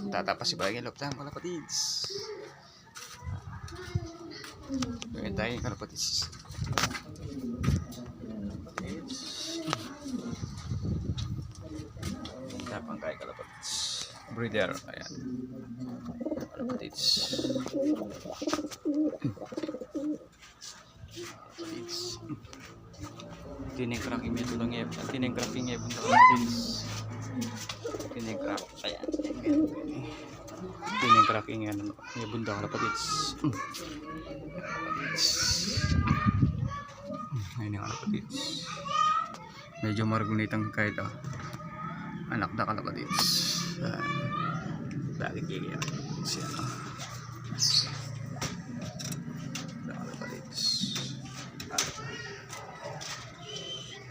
Tatapas si bagay loob tayo kalapatids. Gawin tayo kalapatids. Tapang kaya kalapatids. Breeder, ayan. Kalapatids. Kalapatids. Tineng-cracking ito lang yan. Tineng-cracking yan. Kalapatids. Tineng-crack. Ayan. Tineng-cracking yan. Yung bunda kalapatids. Kalapatids. Ayan yung kalapatids. Medyo margunitang kahit anak na kalapatids. Bakit kaya siya kalapatids.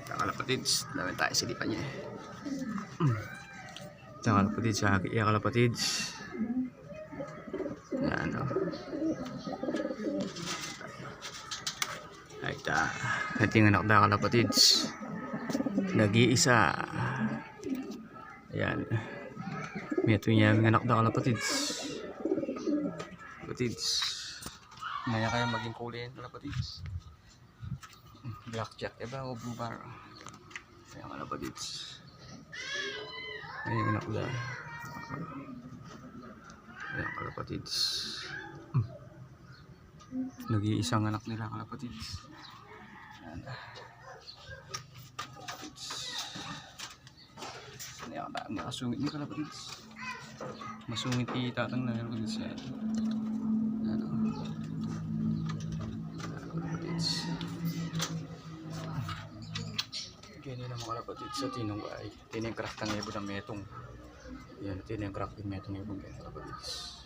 Kalapatids, namin tayo silipan niya. Kalapatids, kalapatids. Yan o. Ay ta, ating anak na kalapatids. Nag-iisa. Ayan. Ito niya ang anak na kalapatids. Kalapatids. Maya kaya maging kulay yung kalapatids. Blackjack, diba? O blue bar. Ayan kalapatids. Ayan anak na. Ayan kalapatids. Nag-iisang anak nila kalapatids. Ayan. Ayan ba? Makasungit ni kalapatids. Masungit itatang na kalapatids. Ayan. Ayan o. Kalapatids. Ganyan ang mga kalapatids sa tinunggay. Tineng-crack ng ibon ng metong. Ayan, tineng-crack din metong ibon ng kalapatids.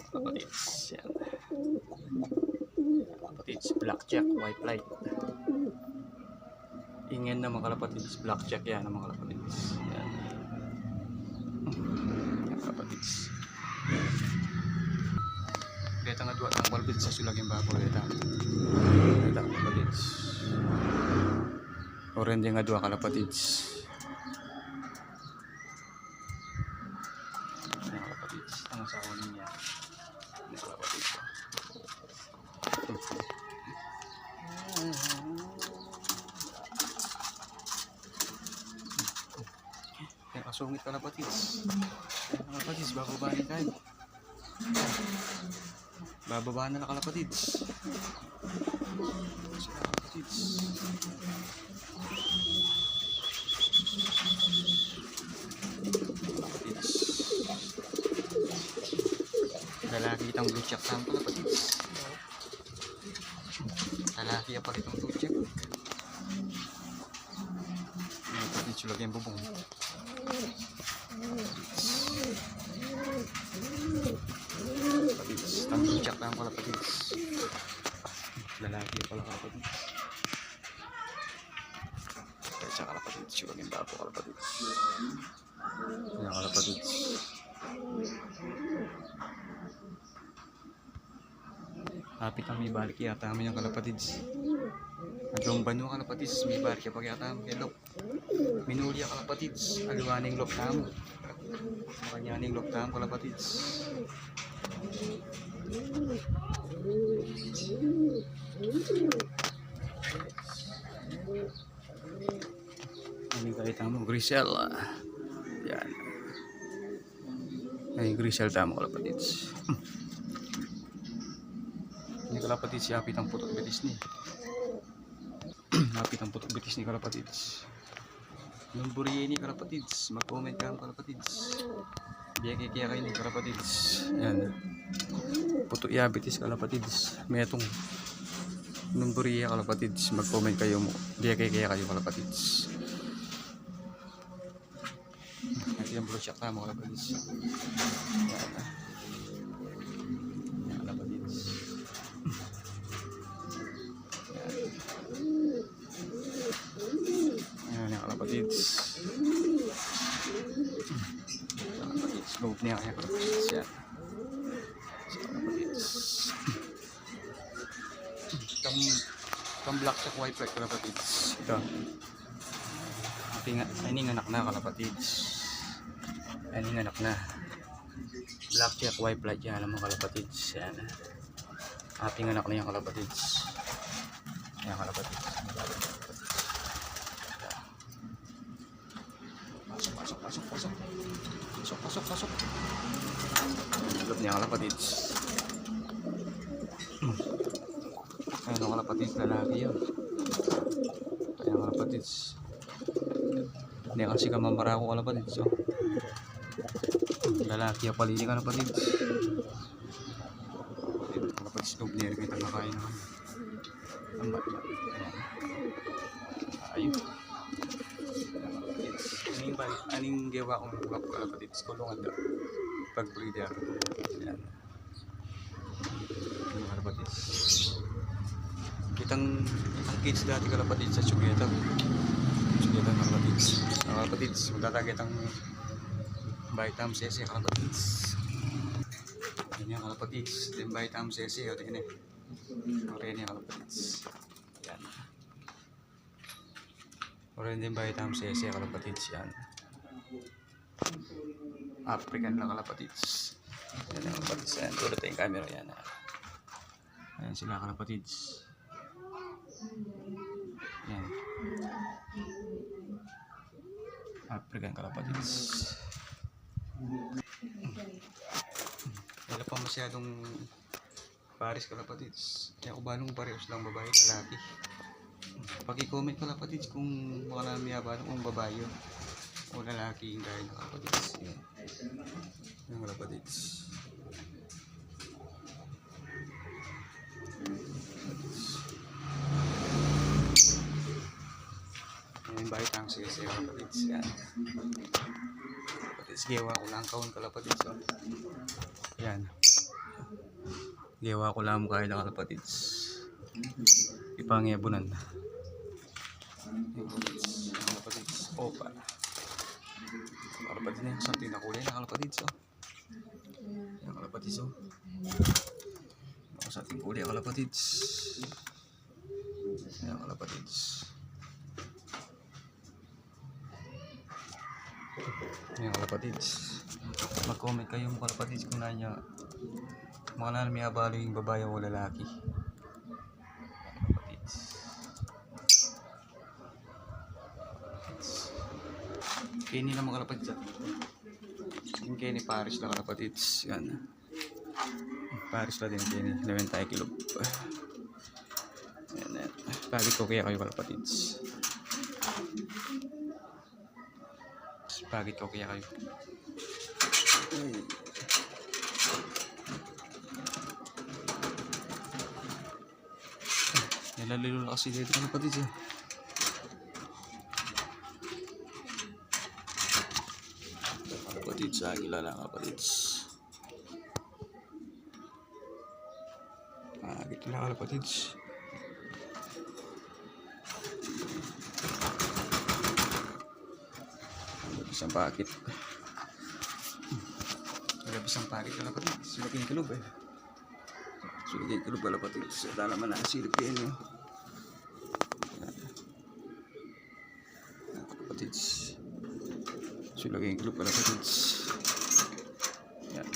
Kalapatids. Ayan. Kalapatids. Blackjack, white light. Ingin na mga kalapatids, blackjack yan ang mga kalapatids. Yan. Yan kalapatids. Kaya nga duwa ang kalapatids sa sulaging bako. Kaya kalapatids. Orange nga duwa kalapatids. Yan kalapatids. Ang sa kunin niya. Yan kalapatids. Kasungit kalapatids. Kalapatids, bababaan tayo. Bababaan na kalapatids. Kalapatids. Kalapatids. Lalaki itang blue check sa kalapatids. Lalaki pa rin itong blue check. Kalapatids, sulag yung bubong. Kalapatids, tangguchak lang kalapatids. Lalaki pala kalapatids. Kaya sa kalapatids, yung maging babo kalapatids. Yan kalapatids. Hapit ang may balik yata kami yung kalapatids. Adong banyo kalapatids, may balik yung pagyata kami kay Lok. Minuli ang kalapatids, aliwaning lok tamo. Kanyaning lok tamo kalapatids. Ini kali tamo grisel. Yan. Ini grisel tamo kalapatids. Ini kalapatids si apit ang putok betis ni. Apit ang putok betis ni kalapatids. Numburi ini kalapatids, mag-comment ka kalapatids. Biya kaya kayo ni kalapatids. Yan. Puto iabitis kalapatids. May itong numburi kalapatids, mag-comment kayo mo. Biya kaya kayo kalapatids. Ito yung blue check na mo kalapatids. Yan. Yan kalapatids. Yan yung kalapatids. Loob niya kaya kalapatids yan. So kalapatids. Itong black check white flag kalapatids. Ito. Aning anak na kalapatids. Aning anak na. Black check, white flight yan naman kalapatids. Yan. Ating anak na yan kalapatids. Yan kalapatids. Pasok. Loob niya kalapatids. Ayan ang kalapatids, lalaki yun. Ayan ang kalapatids. Hindi kasi kamamara ko kalapatids. So. Lalaki ang palili kalapatids. Kalapatids loob niya, kita nakain naman. Ang bat-bat. Ayun. Aning gawa kong mga kalapatids, kulungan daw. Pag-breeder. Ayan. Mga kalapatids. Kitang kids dati kalapatids sa Sugeta. Sugeta ng kalapatids. Kalapatids, magtatagit ang Vitam Sesi kalapatids. Ayan yung kalapatids. Yung Vitam Sesi, o tingin eh. Oren yung kalapatids. Ayan. Oren din Vitam Sesi kalapatids yan. African na kalapatids. Ayan yung kalapatids. Ayan, tulad yung camera yan. Ayan sila kalapatids. Ayan. African kalapatids. Wala pa masyadong pares kalapatids. Kaya kung balong parehos lang babae lalaki. Pag-i-comment kalapatids kung baka namin yaban kung babae yun o lalaki yung gaya ng kalapatids. Yan. Yung kalapatids. Yung bait ang sige kalapatids. Yan. Kalapatids. Gawa ko lang kaon kalapatids. So. Yan. Gawa ko lang mukha ng kalapatids. Ipangyabunan. Kalapatids. Opa. Kalapatids na yung sakti na kulay na kalapatids. Oh. Yung kalapatids. Oh. Sa ating kulay kalapatids. Yung kalapatids. Yung kalapatids. Mag-comment kayo mga kalapatids kung nanya mga namin abalo yung babae o lalaki. Kalapatids. Kini lang mga kalapatids. Yung kini Paris lang kalapatids. Yan. Paris lang din kini. 11 tayo kilo. Yan. Pagit ko kaya kayo kalapatids. Pagit ko kaya kayo. Nilalilo na kasi dito kalapatids eh. Kalapatids, agila lang kalapatids. Agit lang kalapatids. Isang pakit. Isang pakit kalapatids. Sulagin kilob eh. Sulagin kilob kalapatids. Sa naman na silipin nyo. Kalapatids. Sulagin kilob kalapatids. Yan.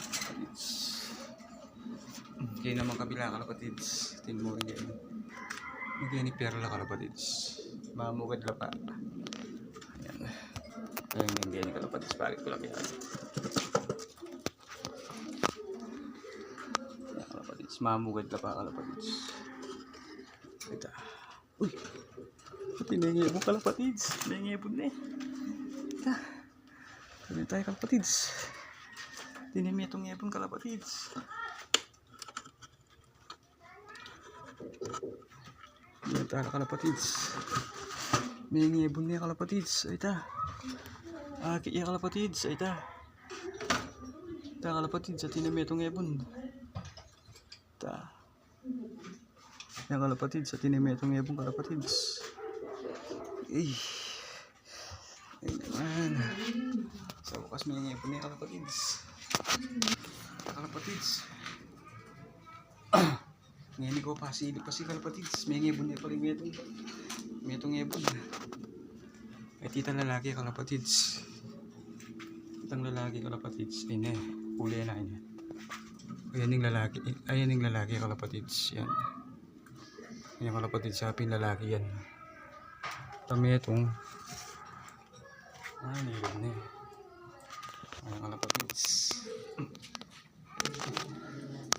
Kalapatids. Kaya naman kabila kalapatids. Tinmurin yan. Hindi ni perla kalapatids. Mamugad la pa. Ayan. Ayan yung ganyan kalapatids. Bakit ko lang yan. Ayan kalapatids. Mamugad la pa kalapatids. Ito. Uy! Tinengipon kalapatids. Tinengipon na eh. Ito. Sabi tayo kalapatids. Tinengipon ngipon kalapatids. Ayan tayo kalapatids. May ngibon niya kalapatids. Ay ta. Akit niya kalapatids. Ay ta. Ta kalapatids. At tinametong ngibon. Ta. Yan kalapatids. At tinametong ngibon kalapatids. Ay. Ay naman. Sa bukas may ngibon niya kalapatids. Ta kalapatids. Ngayon ko pa, silip pa si kalapatids. May ngebon niya pala metong. Metong ngebon. Ay tita lalaki kalapatids. Titang lalaki kalapatids. Ay na, huli na niya. Ayan yung lalaki. Ayan yung lalaki kalapatids. Yan. Ayan kalapatids. Sabi yung lalaki yan. Kami itong. Ah, nilog na eh. Ayan kalapatids.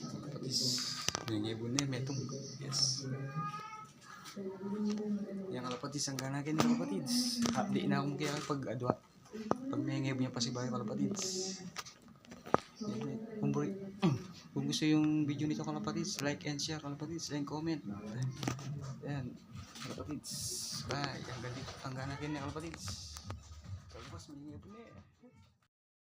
Kalapatids. Yung ibon na eh. Metong. Yes. Ayan kalapatids. Ang ganakin ng kalapatids. Update na akong kaya pag adwa. Pag may ibon niya pasibayo kalapatids. Kung gusto yung video nito kalapatids, like and share kalapatids, and comment. Ayan, kalapatids. Bye. Ang ganakin ng kalapatids. Kalabas, may ibon na eh.